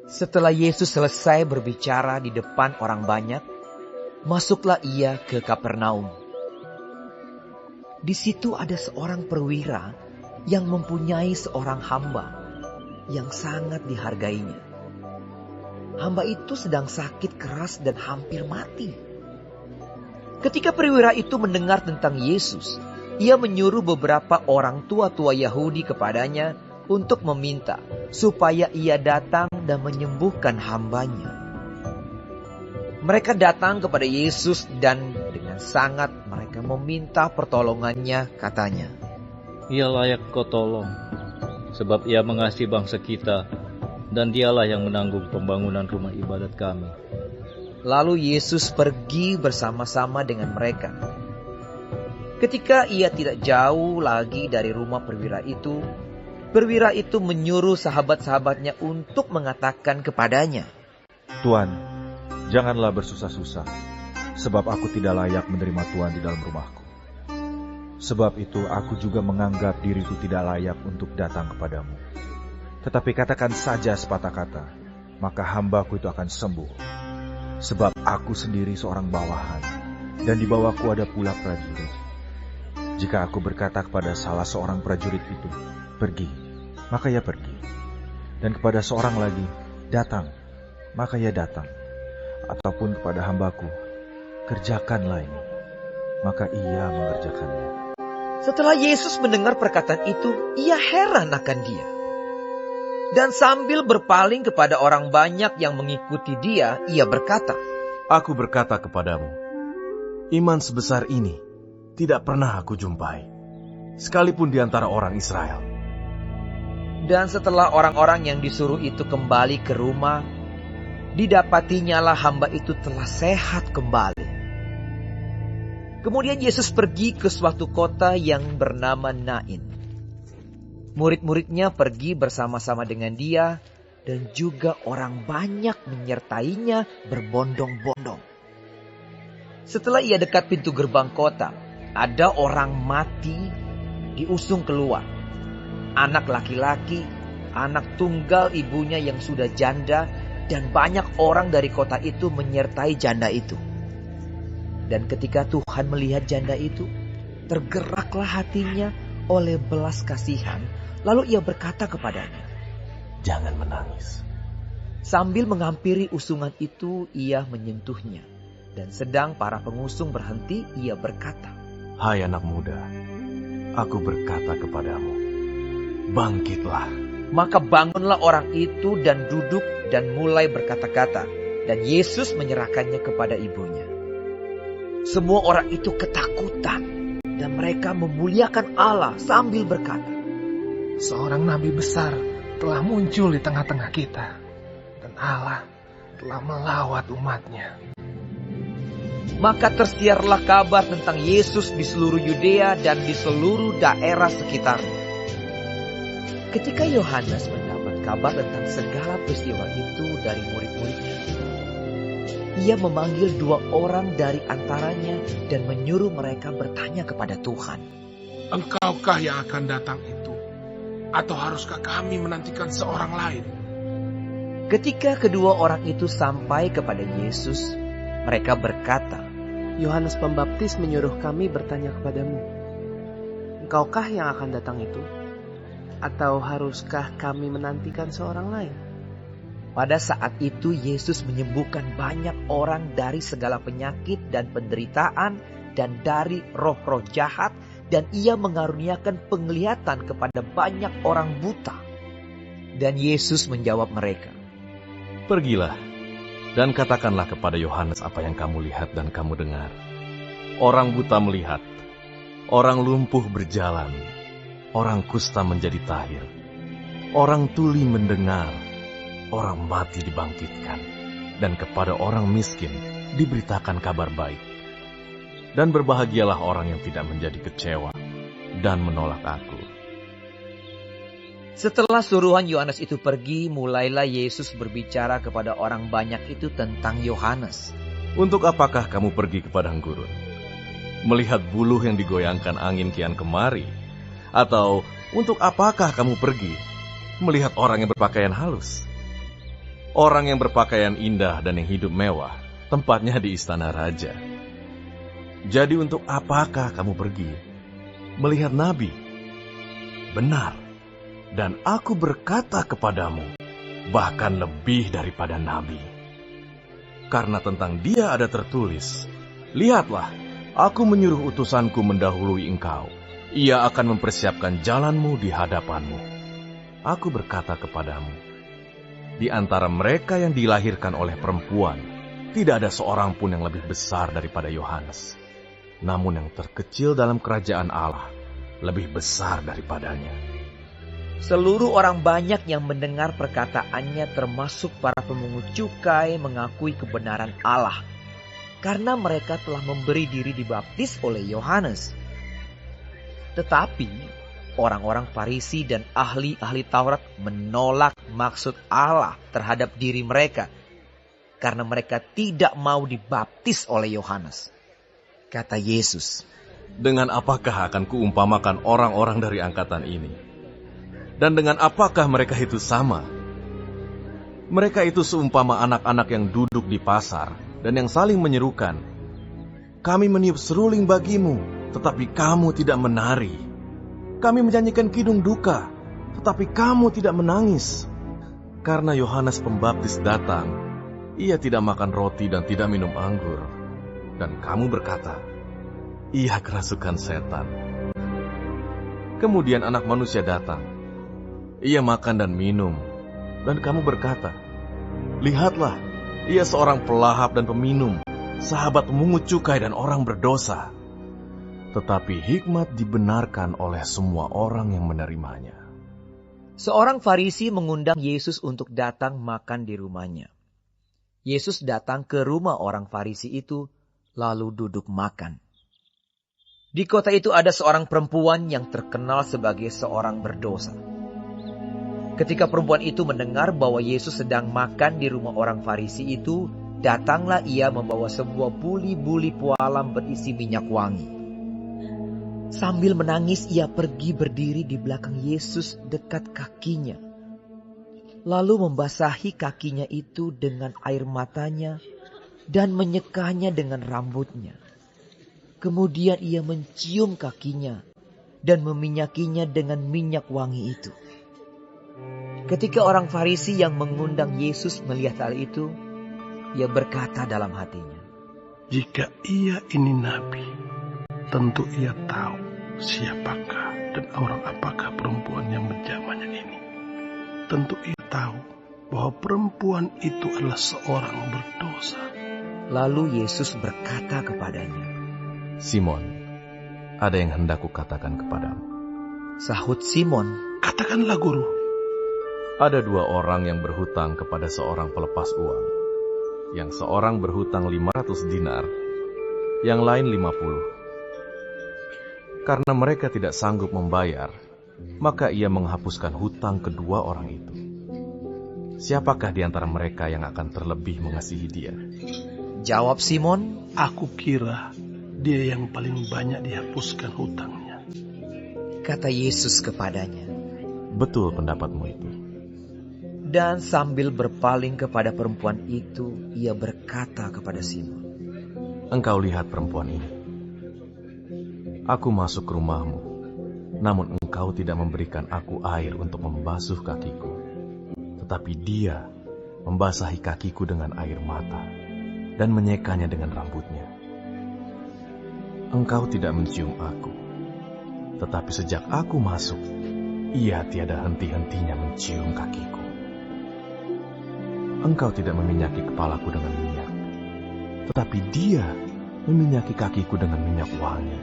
Setelah Yesus selesai berbicara di depan orang banyak, masuklah ia ke Kapernaum. Di situ ada seorang perwira yang mempunyai seorang hamba yang sangat dihargainya. Hamba itu sedang sakit keras dan hampir mati. Ketika perwira itu mendengar tentang Yesus, ia menyuruh beberapa orang tua-tua Yahudi kepadanya untuk meminta supaya ia datang dan menyembuhkan hambanya. Mereka datang kepada Yesus dan dengan sangat mereka meminta pertolongannya, katanya, Ia layak kau tolong, sebab ia mengasihi bangsa kita, dan dialah yang menanggung pembangunan rumah ibadat kami. Lalu Yesus pergi bersama-sama dengan mereka. Ketika ia tidak jauh lagi dari rumah perwira itu menyuruh sahabat-sahabatnya untuk mengatakan kepadanya, Tuan, janganlah bersusah-susah, sebab aku tidak layak menerima Tuan di dalam rumahku. Sebab itu aku juga menganggap diriku tidak layak untuk datang kepadamu. Tetapi katakan saja sepatah kata, maka hambaku itu akan sembuh. Sebab aku sendiri seorang bawahan, dan di bawahku ada pula prajurit. Jika aku berkata kepada salah seorang prajurit itu, pergi, maka ia pergi. Dan kepada seorang lagi, datang, maka ia datang. Ataupun kepada hambaku, kerjakanlah ini, maka ia mengerjakannya. Setelah Yesus mendengar perkataan itu, ia heran akan dia. Dan sambil berpaling kepada orang banyak yang mengikuti dia, ia berkata, Aku berkata kepadamu, iman sebesar ini tidak pernah aku jumpai, sekalipun di antara orang Israel. Dan setelah orang-orang yang disuruh itu kembali ke rumah, didapatinyalah hamba itu telah sehat kembali. Kemudian Yesus pergi ke suatu kota yang bernama Nain. Murid-muridnya pergi bersama-sama dengan dia, dan juga orang banyak menyertainya berbondong-bondong. Setelah ia dekat pintu gerbang kota, ada orang mati diusung keluar. Anak laki-laki, anak tunggal ibunya yang sudah janda, dan banyak orang dari kota itu menyertai janda itu. Dan ketika Tuhan melihat janda itu, tergeraklah hatinya oleh belas kasihan. Lalu ia berkata kepadanya, Jangan menangis. Sambil menghampiri usungan itu, ia menyentuhnya. Dan sedang para pengusung berhenti, ia berkata, Hai anak muda, aku berkata kepadamu, bangkitlah. Maka bangunlah orang itu dan duduk dan mulai berkata-kata. Dan Yesus menyerahkannya kepada ibunya. Semua orang itu ketakutan. Dan mereka memuliakan Allah sambil berkata, Seorang nabi besar telah muncul di tengah-tengah kita, dan Allah telah melawat umatnya. Maka tersiarlah kabar tentang Yesus di seluruh Yudea dan di seluruh daerah sekitarnya. Ketika Yohanes mendapat kabar tentang segala peristiwa itu dari murid-muridnya, ia memanggil 2 orang dari antaranya dan menyuruh mereka bertanya kepada Tuhan, Engkaukah yang akan datang itu? Atau haruskah kami menantikan seorang lain? Ketika kedua orang itu sampai kepada Yesus, mereka berkata, Yohanes Pembaptis menyuruh kami bertanya kepadamu, Engkaukah yang akan datang itu? Atau haruskah kami menantikan seorang lain? Pada saat itu Yesus menyembuhkan banyak orang dari segala penyakit dan penderitaan dan dari roh-roh jahat, dan ia mengaruniakan penglihatan kepada banyak orang buta. Dan Yesus menjawab mereka, Pergilah dan katakanlah kepada Yohanes apa yang kamu lihat dan kamu dengar. Orang buta melihat, orang lumpuh berjalan, orang kusta menjadi tahir, orang tuli mendengar, orang mati dibangkitkan, dan kepada orang miskin diberitakan kabar baik. Dan berbahagialah orang yang tidak menjadi kecewa dan menolak aku. Setelah suruhan Yohanes itu pergi, mulailah Yesus berbicara kepada orang banyak itu tentang Yohanes. Untuk apakah kamu pergi ke padang gurun? Melihat buluh yang digoyangkan angin kian kemari? Atau untuk apakah kamu pergi? Melihat orang yang berpakaian halus? Orang yang berpakaian indah dan yang hidup mewah, tempatnya di istana raja. Jadi untuk apakah kamu pergi? Melihat nabi? Benar. Dan aku berkata kepadamu, bahkan lebih daripada nabi. Karena tentang dia ada tertulis, lihatlah, aku menyuruh utusanku mendahului engkau. Ia akan mempersiapkan jalanmu di hadapanmu. Aku berkata kepadamu, di antara mereka yang dilahirkan oleh perempuan, tidak ada seorang pun yang lebih besar daripada Yohanes. Namun yang terkecil dalam kerajaan Allah, lebih besar daripadanya. Seluruh orang banyak yang mendengar perkataannya, termasuk para pemungut cukai, mengakui kebenaran Allah, karena mereka telah memberi diri dibaptis oleh Yohanes. Tetapi orang-orang Farisi dan ahli-ahli Taurat menolak maksud Allah terhadap diri mereka, karena mereka tidak mau dibaptis oleh Yohanes. Kata Yesus, dengan apakah akan kuumpamakan orang-orang dari angkatan ini? Dan dengan apakah mereka itu sama? Mereka itu seumpama anak-anak yang duduk di pasar dan yang saling menyerukan, kami meniup seruling bagimu, tetapi kamu tidak menari. Kami menyanyikan kidung duka, tetapi kamu tidak menangis. Karena Yohanes Pembaptis datang, ia tidak makan roti dan tidak minum anggur. Dan kamu berkata, ia kerasukan setan. Kemudian Anak Manusia datang, ia makan dan minum. Dan kamu berkata, lihatlah, ia seorang pelahap dan peminum, sahabat pemungut cukai dan orang berdosa. Tetapi hikmat dibenarkan oleh semua orang yang menerimanya. seorang Farisi mengundang Yesus untuk datang makan di rumahnya. Yesus datang ke rumah orang Farisi itu, lalu duduk makan. Di kota itu ada seorang perempuan yang terkenal sebagai seorang berdosa. Ketika perempuan itu mendengar bahwa Yesus sedang makan di rumah orang Farisi itu, datanglah ia membawa sebuah buli-buli pualam berisi minyak wangi. Sambil menangis, ia pergi berdiri di belakang Yesus dekat kakinya. Lalu membasahi kakinya itu dengan air matanya dan menyekanya dengan rambutnya. Kemudian ia mencium kakinya dan meminyakinya dengan minyak wangi itu. Ketika orang Farisi yang mengundang Yesus melihat hal itu, ia berkata dalam hatinya, Jika ia ini nabi, tentu ia tahu siapakah dan orang apakah perempuan yang menjamahnya ini. Tentu ia tahu bahwa perempuan itu adalah seorang berdosa. Lalu Yesus berkata kepadanya, Simon, ada yang hendak kukatakan kepadamu. Sahut Simon, Katakanlah guru. Ada dua orang yang berhutang kepada seorang pelepas uang. Yang seorang berhutang 500 dinar, yang lain 50. Karena mereka tidak sanggup membayar, maka ia menghapuskan hutang kedua orang itu. Siapakah di antara mereka yang akan terlebih mengasihi dia? Jawab Simon, Aku kira dia yang paling banyak dihapuskan hutangnya. kata Yesus kepadanya. Betul pendapatmu itu. Dan sambil berpaling kepada perempuan itu, ia berkata kepada Simon, Engkau lihat perempuan ini. Aku masuk ke rumahmu, namun engkau tidak memberikan aku air untuk membasuh kakiku. Tetapi dia membasahi kakiku dengan air mata dan menyekanya dengan rambutnya. Engkau tidak mencium aku, tetapi sejak aku masuk, ia tiada henti-hentinya mencium kakiku. Engkau tidak meminyaki kepalaku dengan minyak, tetapi dia meminyaki kakiku dengan minyak wangi.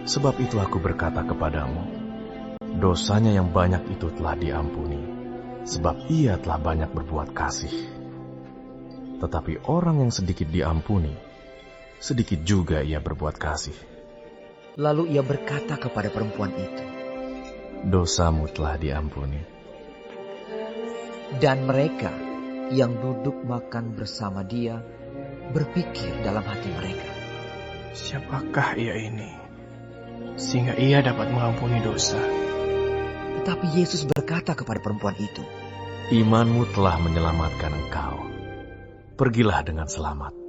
Sebab itu aku berkata kepadamu, dosanya yang banyak itu telah diampuni, sebab ia telah banyak berbuat kasih. Tetapi orang yang sedikit diampuni, sedikit juga ia berbuat kasih. Lalu ia berkata kepada perempuan itu, Dosamu telah diampuni. dan mereka yang duduk makan bersama dia berpikir dalam hati mereka, Siapakah ia ini, sehingga ia dapat mengampuni dosa? tetapi Yesus berkata kepada perempuan itu, Imanmu telah menyelamatkan engkau. Pergilah dengan selamat.